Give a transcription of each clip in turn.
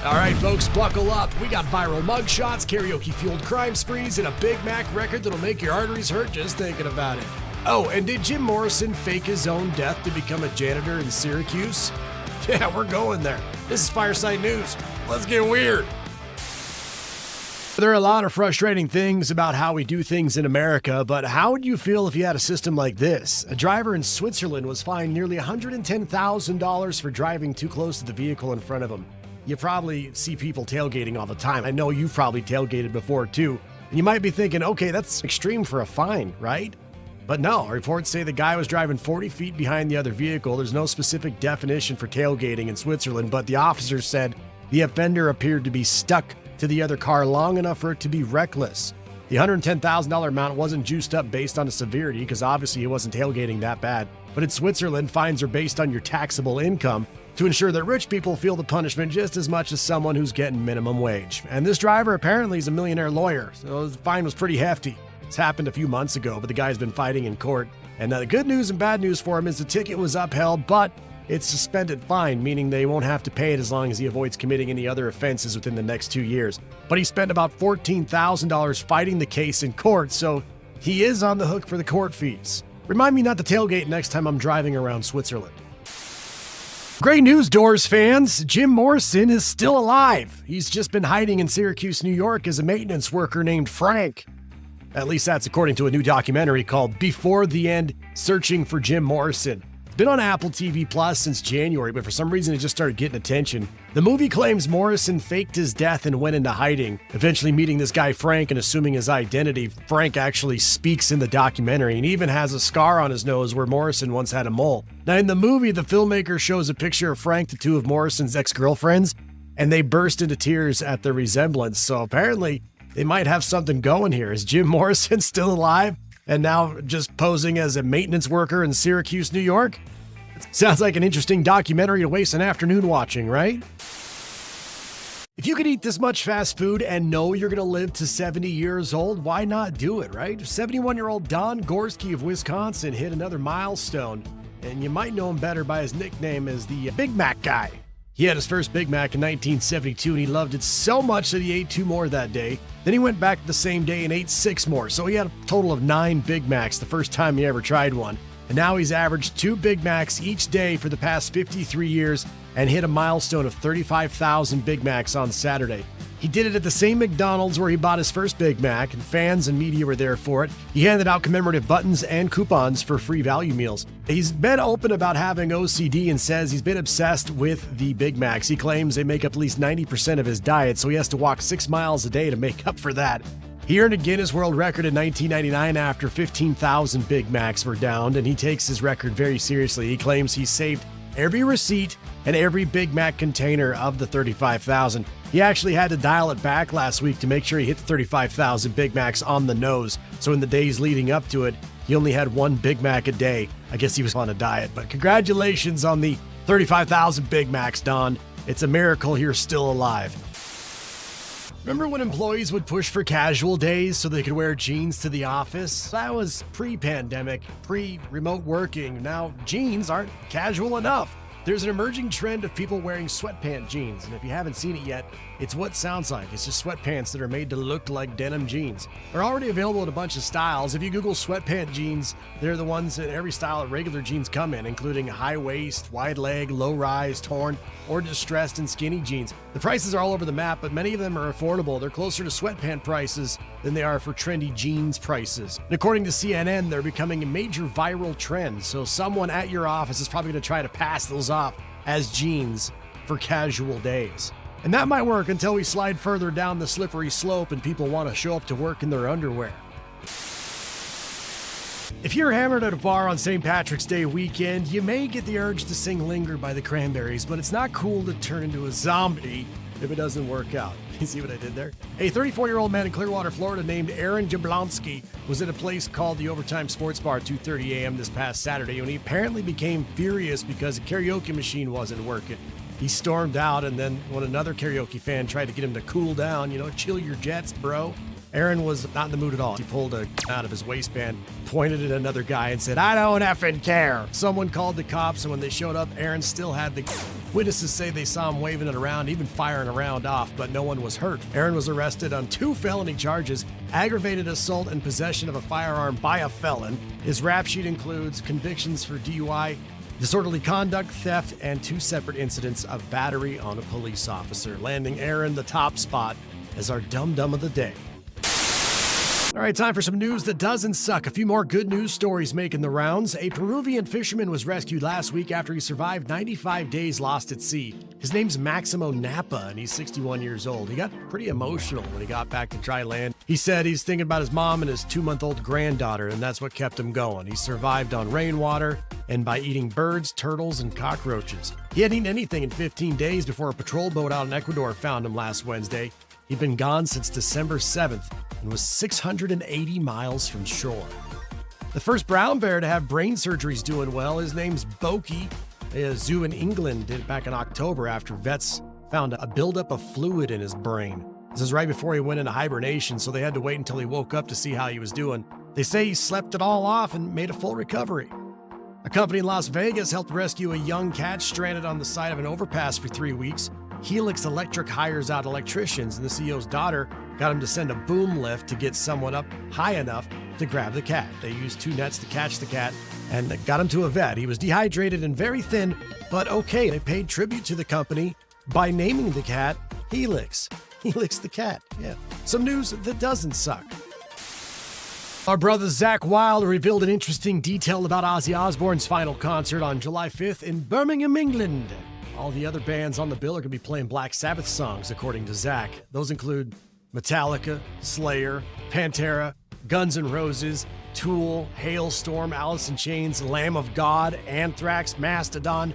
All right, folks, buckle up. We got viral mugshots, karaoke-fueled crime sprees, and a Big Mac record that'll make your arteries hurt just thinking about it. Oh, and did Jim Morrison fake his own death to become a janitor in Syracuse? Yeah, we're going there. This is Fireside News. Let's get weird. There are a lot of frustrating things about how we do things in America, but how would you feel if you had a system like this? A driver in Switzerland was fined nearly $110,000 for driving too close to the vehicle in front of him. You probably see people tailgating all the time. I know you've probably tailgated before too. And you might be thinking, okay, that's extreme for a fine, right? But no, reports say the guy was driving 40 feet behind the other vehicle. There's no specific definition for tailgating in Switzerland, but the officers said the offender appeared to be stuck to the other car long enough for it to be reckless. The $110,000 amount wasn't juiced up based on the severity because obviously he wasn't tailgating that bad. But in Switzerland, fines are based on your taxable income to ensure that rich people feel the punishment just as much as someone who's getting minimum wage. And this driver apparently is a millionaire lawyer, so the fine was pretty hefty. This happened a few months ago, but the guy's been fighting in court. And the good news and bad news for him is the ticket was upheld, but it's suspended fine, meaning they won't have to pay it as long as he avoids committing any other offenses within the next 2 years. But he spent about $14,000 fighting the case in court, so he is on the hook for the court fees. Remind me not to tailgate next time I'm driving around Switzerland. Great news, Doors fans. Jim Morrison is still alive. He's just been hiding in Syracuse, New York as a maintenance worker named Frank. At least that's according to a new documentary called Before the End, Searching for Jim Morrison. It's been on Apple TV Plus since January, but for some reason it just started getting attention. The movie claims Morrison faked his death and went into hiding, eventually meeting this guy Frank and assuming his identity. Frank actually speaks in the documentary and even has a scar on his nose where Morrison once had a mole. Now in the movie, the filmmaker shows a picture of Frank to two of Morrison's ex-girlfriends, and they burst into tears at the resemblance. So apparently they might have something going here. Is Jim Morrison still alive and now just posing as a maintenance worker in Syracuse, New York? Sounds like an interesting documentary to waste an afternoon watching, right? If you could eat this much fast food and know you're going to live to 70 years old, why not do it, right? 71-year-old Don Gorski of Wisconsin hit another milestone, and you might know him better by his nickname as the Big Mac guy. He had his first Big Mac in 1972, and he loved it so much that he ate 2 more that day. Then he went back the same day and ate 6 more, so he had a total of 9 Big Macs the first time he ever tried one. And now he's averaged 2 Big Macs each day for the past 53 years and hit a milestone of 35,000 Big Macs on Saturday. He did it at the same McDonald's where he bought his first Big Mac, and fans and media were there for it. He handed out commemorative buttons and coupons for free value meals. He's been open about having OCD and says he's been obsessed with the Big Macs. He claims they make up at least 90% of his diet, so he has to walk 6 miles a day to make up for that. He earned a Guinness World Record in 1999 after 15,000 Big Macs were downed, and he takes his record very seriously. He claims he saved every receipt and every Big Mac container of the 35,000. He actually had to dial it back last week to make sure he hit the 35,000 Big Macs on the nose. So in the days leading up to it, he only had 1 Big Mac a day. I guess he was on a diet, but congratulations on the 35,000 Big Macs, Don. It's a miracle you're still alive. Remember when employees would push for casual days so they could wear jeans to the office? That was pre-pandemic, pre-remote working. Now, jeans aren't casual enough. There's an emerging trend of people wearing sweatpant jeans, and if you haven't seen it yet, it's what it sounds like. It's just sweatpants that are made to look like denim jeans. They're already available in a bunch of styles. If you Google sweatpant jeans, they're the ones in every style that regular jeans come in, including high waist, wide leg, low rise, torn, or distressed and skinny jeans. The prices are all over the map, but many of them are affordable. They're closer to sweatpant prices than they are for trendy jeans prices. And according to CNN, they're becoming a major viral trend, so someone at your office is probably going to try to pass those off as jeans for casual days. And that might work until we slide further down the slippery slope and people want to show up to work in their underwear. If you're hammered at a bar on St. Patrick's Day weekend, you may get the urge to sing Linger by the Cranberries, but it's not cool to turn into a zombie if it doesn't work out. You see what I did there? A 34-year-old man in Clearwater, Florida named Aaron Jablonski was at a place called the Overtime Sports Bar at 2:30 a.m. this past Saturday when he apparently became furious because a karaoke machine wasn't working. He stormed out, and then when another karaoke fan tried to get him to cool down, chill your jets, bro, Aaron was not in the mood at all. He pulled a out of his waistband, pointed at another guy, and said, "I don't effing care." Someone called the cops, and when they showed up, Aaron still had the Witnesses say they saw him waving it around, even firing a round off, but no one was hurt. Aaron was arrested on 2 felony charges, aggravated assault and possession of a firearm by a felon. His rap sheet includes convictions for DUI, disorderly conduct, theft, and 2 separate incidents of battery on a police officer, landing Aaron the top spot as our dum-dum of the day. All right, time for some news that doesn't suck. A few more good news stories making the rounds. A Peruvian fisherman was rescued last week after he survived 95 days lost at sea. His name's Maximo Napa, and he's 61 years old. He got pretty emotional when he got back to dry land. He said he's thinking about his mom and his 2-month-old granddaughter, and that's what kept him going. He survived on rainwater and by eating birds, turtles, and cockroaches. He hadn't eaten anything in 15 days before a patrol boat out in Ecuador found him last Wednesday. He'd been gone since December 7th and was 680 miles from shore. The first brown bear to have brain surgery is doing well. His name's Boki. A zoo in England did it back in October after vets found a buildup of fluid in his brain. This is right before he went into hibernation, so they had to wait until he woke up to see how he was doing. They say he slept it all off and made a full recovery. A company in Las Vegas helped rescue a young cat stranded on the side of an overpass for 3 weeks. Helix Electric hires out electricians, and the CEO's daughter got him to send a boom lift to get someone up high enough to grab the cat. They used 2 nets to catch the cat and got him to a vet. He was dehydrated and very thin, but okay. They paid tribute to the company by naming the cat Helix. Helix the cat, yeah. Some news that doesn't suck. Our brother Zakk Wylde revealed an interesting detail about Ozzy Osbourne's final concert on July 5th in Birmingham, England. All the other bands on the bill are going to be playing Black Sabbath songs, according to Zakk. Those include Metallica, Slayer, Pantera, Guns N' Roses, Tool, Hailstorm, Alice in Chains, Lamb of God, Anthrax, Mastodon.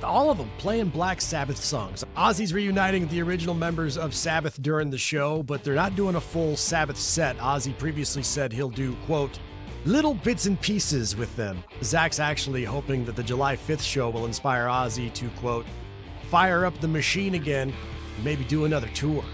All of them playing Black Sabbath songs. Ozzy's reuniting the original members of Sabbath during the show, but they're not doing a full Sabbath set. Ozzy previously said he'll do, quote, little bits and pieces with them. Zakk's actually hoping that the July 5th show will inspire Ozzy to, quote, fire up the machine again and maybe do another tour.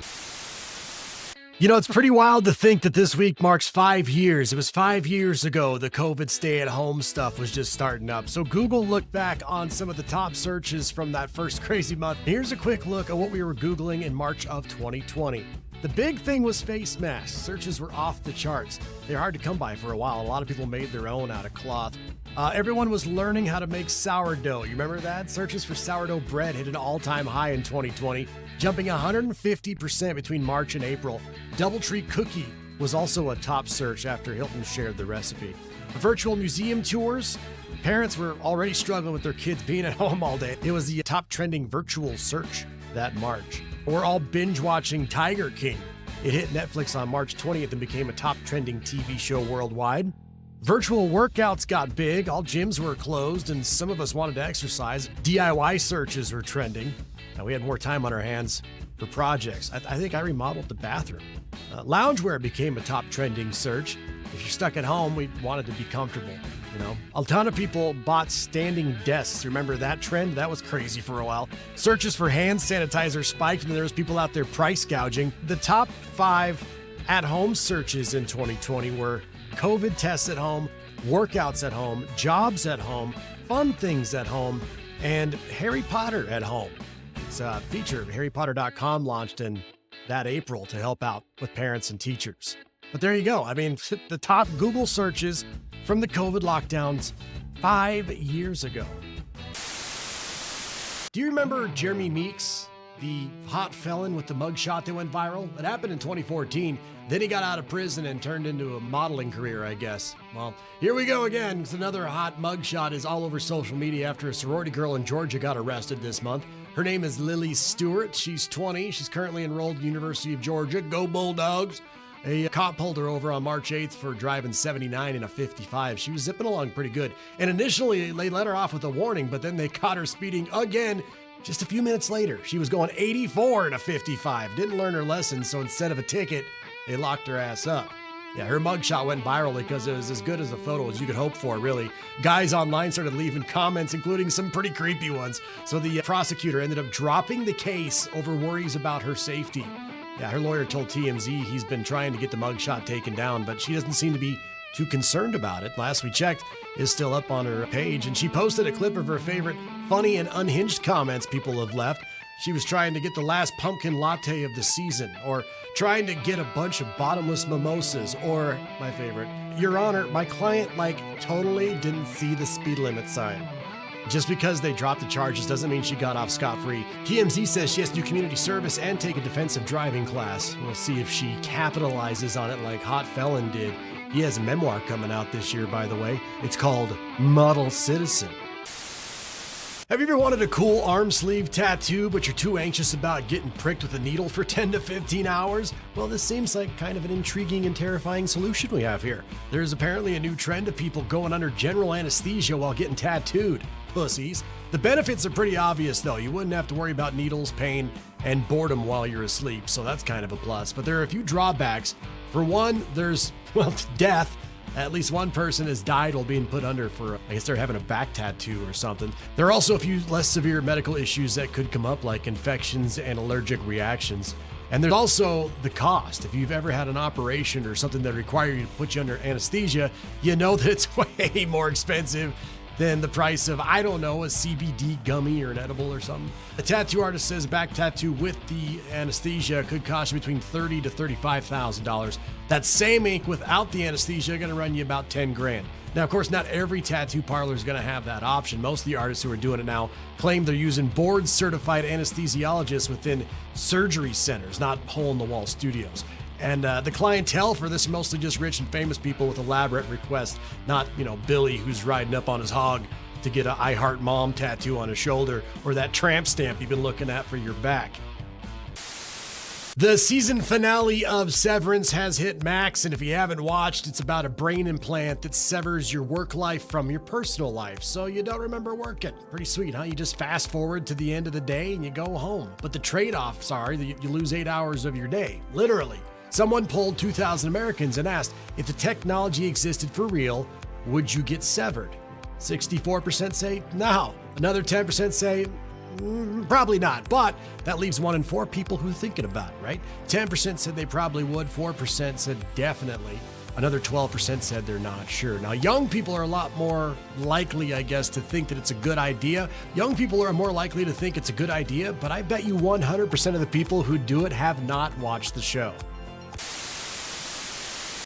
You know, it's pretty wild to think that this week marks 5 years. It was 5 years ago the COVID stay-at-home stuff was just starting up. So Google looked back on some of the top searches from that first crazy month. Here's a quick look at what we were Googling in March of 2020. The big thing was face masks. Searches were off the charts. They're hard to come by for a while. A lot of people made their own out of cloth. Everyone was learning how to make sourdough. You remember that? Searches for sourdough bread hit an all-time high in 2020, jumping 150% between March and April. Doubletree cookie was also a top search after Hilton shared the recipe. Virtual museum tours. Parents were already struggling with their kids being at home all day. It was the top trending virtual search that March. We're all binge watching Tiger King. It hit Netflix on March 20th and became a top trending TV show worldwide. Virtual workouts got big. All gyms were closed and some of us wanted to exercise. DIY searches were trending. Now we had more time on our hands for projects. I think I remodeled the bathroom. Loungewear became a top trending search. If you're stuck at home, we wanted to be comfortable. You know, a ton of people bought standing desks. Remember that trend? That was crazy for a while. Searches for hand sanitizer spiked, and there was people out there price gouging. The top 5 at-home searches in 2020 were COVID tests at home, workouts at home, jobs at home, fun things at home, and Harry Potter at home. It's a feature HarryPotter.com launched in that April to help out with parents and teachers. But there you go. I mean, the top Google searches from the COVID lockdowns 5 years ago. Do you remember Jeremy Meeks, the hot felon with the mugshot that went viral? It happened in 2014. Then he got out of prison and turned into a modeling career, I guess. Well, here we go again, because another hot mugshot is all over social media after a sorority girl in Georgia got arrested this month. Her name is Lily Stewart. She's 20. She's currently enrolled at the University of Georgia. Go Bulldogs! A cop pulled her over on March 8th for driving 79 in a 55. She was zipping along pretty good. And initially, they let her off with a warning, but then they caught her speeding again just a few minutes later. She was going 84 in a 55. Didn't learn her lesson, so instead of a ticket, they locked her ass up. Yeah, her mugshot went viral because it was as good as a photo as you could hope for, really. Guys online started leaving comments, including some pretty creepy ones. So the prosecutor ended up dropping the case over worries about her safety. Yeah, her lawyer told TMZ he's been trying to get the mugshot taken down, but she doesn't seem to be too concerned about it. Last we checked, is still up on her page, and she posted a clip of her favorite funny and unhinged comments people have left. She was trying to get the last pumpkin latte of the season, or trying to get a bunch of bottomless mimosas, or, my favorite, Your Honor, my client, totally didn't see the speed limit sign. Just because they dropped the charges doesn't mean she got off scot-free. TMZ says she has to do community service and take a defensive driving class. We'll see if she capitalizes on it like Hot Felon did. He has a memoir coming out this year, by the way. It's called Model Citizen. Have you ever wanted a cool arm sleeve tattoo, but you're too anxious about getting pricked with a needle for 10 to 15 hours? Well, this seems like kind of an intriguing and terrifying solution we have here. There's apparently a new trend of people going under general anesthesia while getting tattooed. Pussies. The benefits are pretty obvious, though. You wouldn't have to worry about needles, pain, and boredom while you're asleep, so that's kind of a plus. But there are a few drawbacks. For one, there's, death. At least one person has died while being put under for, I guess they're having a back tattoo or something. There are also a few less severe medical issues that could come up, like infections and allergic reactions. And there's also the cost. If you've ever had an operation or something that requires you to put you under anesthesia, you know that it's way more expensive than the price of, I don't know, a CBD gummy or an edible or something. The tattoo artist says a back tattoo with the anesthesia could cost you between $30,000 to $35,000. That same ink without the anesthesia going to run you about 10 grand. Now, of course, not every tattoo parlor is going to have that option. Most of the artists who are doing it now claim they're using board-certified anesthesiologists within surgery centers, not hole-in-the-wall studios. And the clientele for this are mostly just rich and famous people with elaborate requests, not, Billy who's riding up on his hog to get a I Heart Mom tattoo on his shoulder or that tramp stamp you've been looking at for your back. The season finale of Severance has hit Max, and if you haven't watched, it's about a brain implant that severs your work life from your personal life, so you don't remember working. Pretty sweet, huh? You just fast forward to the end of the day and you go home. But the trade-offs are that you lose 8 hours of your day, literally. Someone polled 2,000 Americans and asked, if the technology existed for real, would you get severed? 64% say no. Another 10% say probably not. But that leaves 1 in 4 people who are thinking about it, right? 10% said they probably would. 4% said definitely. Another 12% said they're not sure. Now, young people are a lot more likely, I guess, to think that it's a good idea. Young people are more likely to think it's a good idea, but I bet you 100% of the people who do it have not watched the show.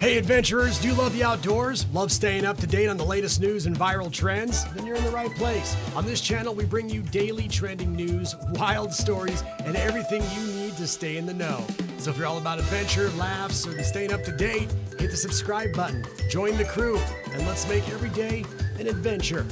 Hey adventurers, do you love the outdoors? Love staying up to date on the latest news and viral trends? Then you're in the right place. On this channel, we bring you daily trending news, wild stories, and everything you need to stay in the know. So if you're all about adventure, laughs, or staying up to date, hit the subscribe button, join the crew, and let's make every day an adventure.